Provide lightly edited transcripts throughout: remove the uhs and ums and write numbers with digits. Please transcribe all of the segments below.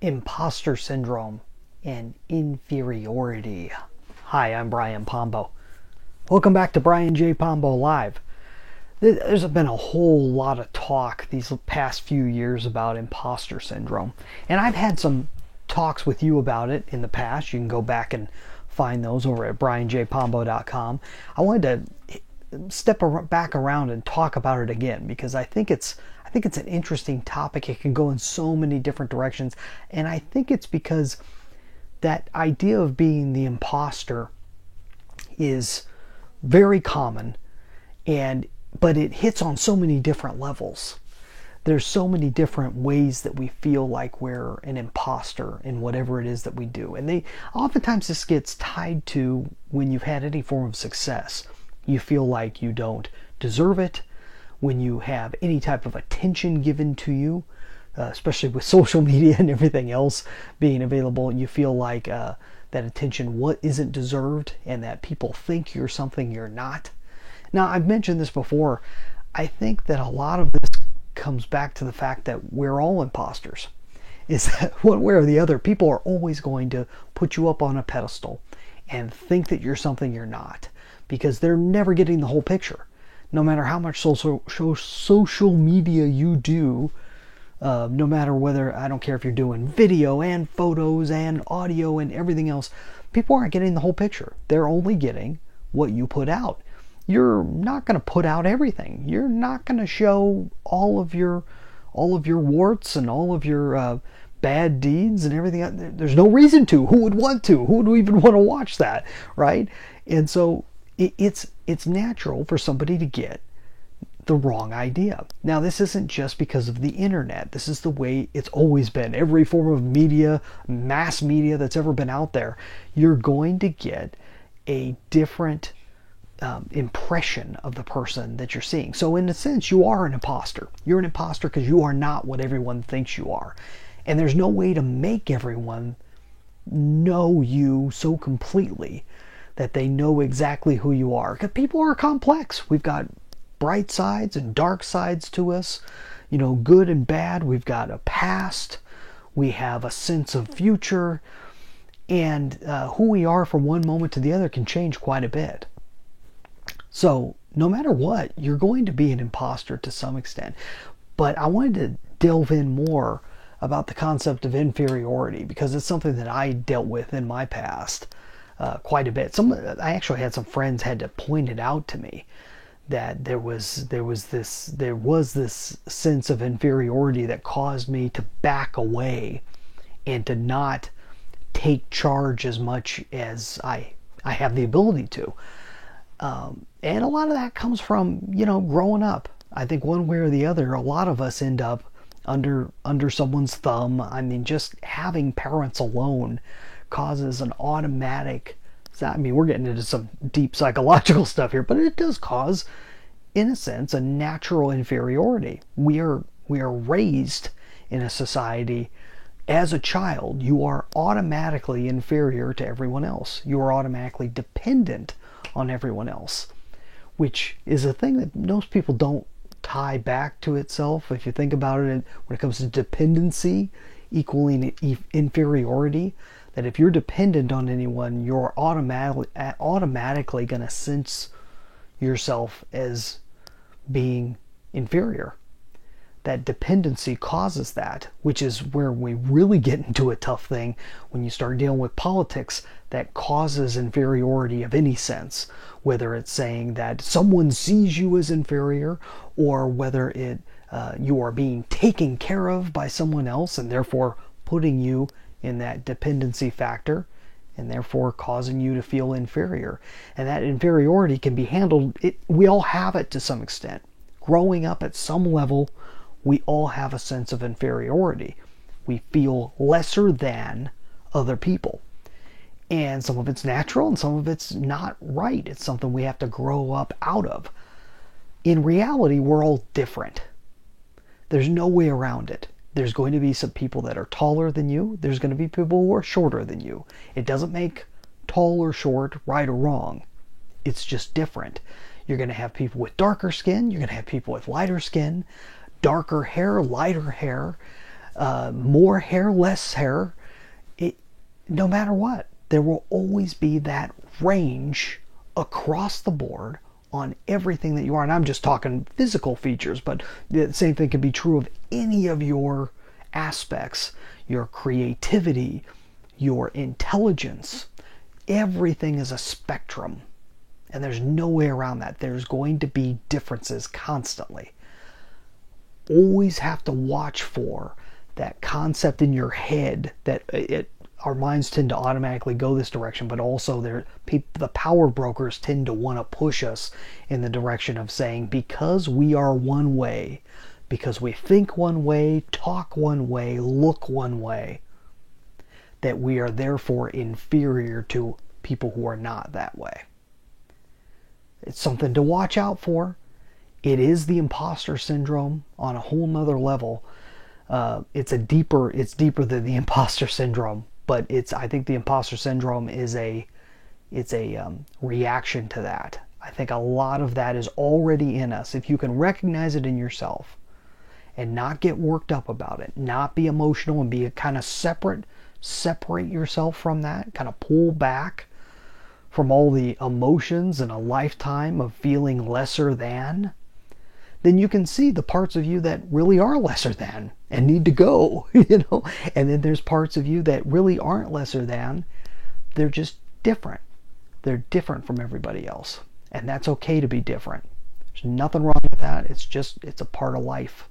Imposter syndrome and inferiority. Hi, I'm Brian Pombo. Welcome back to Brian J. Pombo Live. There's been a whole lot of talk these past few years about imposter syndrome. And I've had some talks with you about it in the past. You can go back and find those over at brianjpombo.com. I wanted to step back around and talk about it again because I think it's an interesting topic. It can go in so many different directions, and I think it's because that idea of being the imposter is very common, but it hits on so many different levels. There's so many different ways that we feel like we're an imposter in whatever it is that we do, and oftentimes this gets tied to when you've had any form of success. You feel like you don't deserve it. When you have any type of attention given to you, especially with social media and everything else being available, you feel like that attention isn't deserved and that people think you're something you're not. Now, I've mentioned this before. I think that a lot of this comes back to the fact that we're all imposters. Is that one way or the other, people are always going to put you up on a pedestal and think that you're something you're not because they're never getting the whole picture. No matter how much social media you do, no matter whether, I don't care if you're doing video and photos and audio and everything else, people aren't getting the whole picture. They're only getting what you put out. You're not going to put out everything. You're not going to show all of your warts and all of your bad deeds and everything. There's no reason to. Who would want to? Who would even want to watch that, right? And so it's natural for somebody to get the wrong idea. Now, this isn't just because of the internet. This is the way it's always been. Every form of media, mass media that's ever been out there, you're going to get a different impression of the person that you're seeing. So in a sense, you are an imposter. You're an imposter because you are not what everyone thinks you are. And there's no way to make everyone know you so completely that they know exactly who you are. Because people are complex. We've got bright sides and dark sides to us, good and bad. We've got a past. We have a sense of future. And who we are from one moment to the other can change quite a bit. So no matter what, you're going to be an imposter to some extent. But I wanted to delve in more about the concept of inferiority because it's something that I dealt with in my past. Quite a bit. I actually had some friends had to point it out to me that there was this sense of inferiority that caused me to back away and to not take charge as much as I have the ability to. And a lot of that comes from growing up. I think one way or the other, a lot of us end up under someone's thumb. I mean, just having parents alone causes an automatic, we're getting into some deep psychological stuff here, but it does cause, in a sense, a natural inferiority. We are raised in a society. As a child, you are automatically inferior to everyone else. You are automatically dependent on everyone else, which is a thing that most people don't tie back to itself. If you think about it, when it comes to dependency equaling inferiority, that if you're dependent on anyone, you're automatically going to sense yourself as being inferior. That dependency causes that, which is where we really get into a tough thing when you start dealing with politics that causes inferiority of any sense, whether it's saying that someone sees you as inferior or whether you are being taken care of by someone else and therefore putting you in that dependency factor and therefore causing you to feel inferior. And that inferiority can be handled. We all have it to some extent. Growing up at some level, we all have a sense of inferiority. We feel lesser than other people. And some of it's natural and some of it's not right. It's something we have to grow up out of. In reality, we're all different. There's no way around it. There's going to be some people that are taller than you. There's going to be people who are shorter than you. It doesn't make tall or short right or wrong. It's just different. You're going to have people with darker skin. You're going to have people with lighter skin, darker hair, lighter hair. more hair, less hair, no matter what, there will always be that range across the board on everything that you are. And I'm just talking physical features, but the same thing can be true of any of your aspects, your creativity, your intelligence. Everything is a spectrum, and there's no way around that. There's going to be differences constantly. Always have to watch for that concept in your head that our minds tend to automatically go this direction, but also the power brokers tend to want to push us in the direction of saying, because we are one way, because we think one way, talk one way, look one way, that we are therefore inferior to people who are not that way. It's something to watch out for. It is the imposter syndrome on a whole nother level. It's deeper than the imposter syndrome, but I think the imposter syndrome is a reaction to that. I think a lot of that is already in us. If you can recognize it in yourself and not get worked up about it, not be emotional and be a kind of separate yourself from that, kind of pull back from all the emotions and a lifetime of feeling lesser than, then you can see the parts of you that really are lesser than and need to go, and then there's parts of you that really aren't lesser than. They're just different. They're different from everybody else, and that's okay to be different. There's nothing wrong with that. It's a part of life.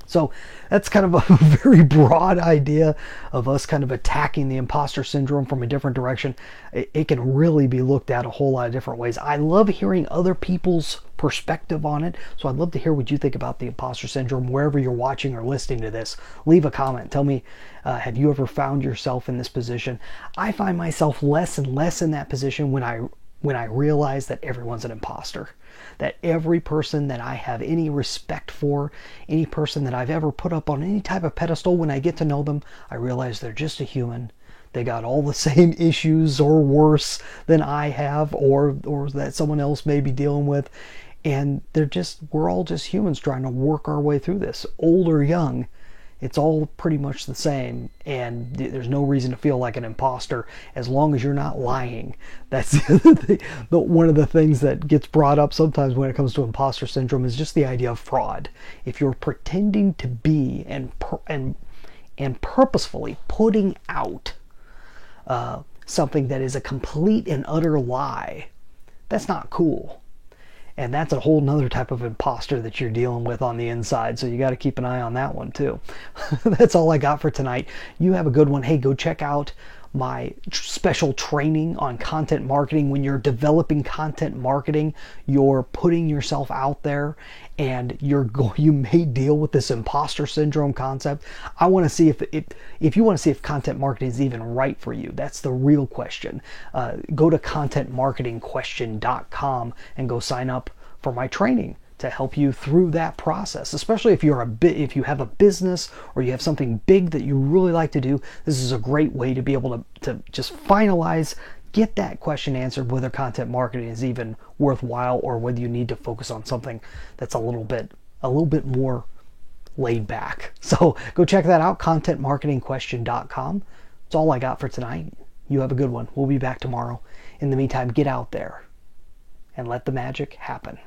So that's kind of a very broad idea of us kind of attacking the imposter syndrome from a different direction. It can really be looked at a whole lot of different ways. I love hearing other people's perspective on it. So I'd love to hear what you think about the imposter syndrome wherever you're watching or listening to this. Leave a comment. Tell me, have you ever found yourself in this position? I find myself less and less in that position when I realize that everyone's an imposter. That every person that I have any respect for, any person that I've ever put up on any type of pedestal, when I get to know them, I realize they're just a human. They got all the same issues or worse than I have, or that someone else may be dealing with. And we're all just humans trying to work our way through this. Old or young, it's all pretty much the same, and there's no reason to feel like an imposter as long as you're not lying. That's one of the things that gets brought up sometimes when it comes to imposter syndrome is just the idea of fraud. If you're pretending to be and purposefully putting out something that is a complete and utter lie, that's not cool. And that's a whole nother type of imposter that you're dealing with on the inside. So you got to keep an eye on that one too. That's all I got for tonight. You have a good one. Hey, go check out my special training on content marketing. When you're developing content marketing, you're putting yourself out there, and you may deal with this imposter syndrome concept. I want to see if you want to see if content marketing is even right for you. That's the real question. Go to contentmarketingquestion.com and go sign up for my training to help you through that process. Especially if you have a business or you have something big that you really like to do, this is a great way to be able to just get that question answered, whether content marketing is even worthwhile or whether you need to focus on something that's a little bit more laid back. So go check that out, contentmarketingquestion.com. That's all I got for tonight. You have a good one. We'll be back tomorrow. In the meantime, get out there and let the magic happen.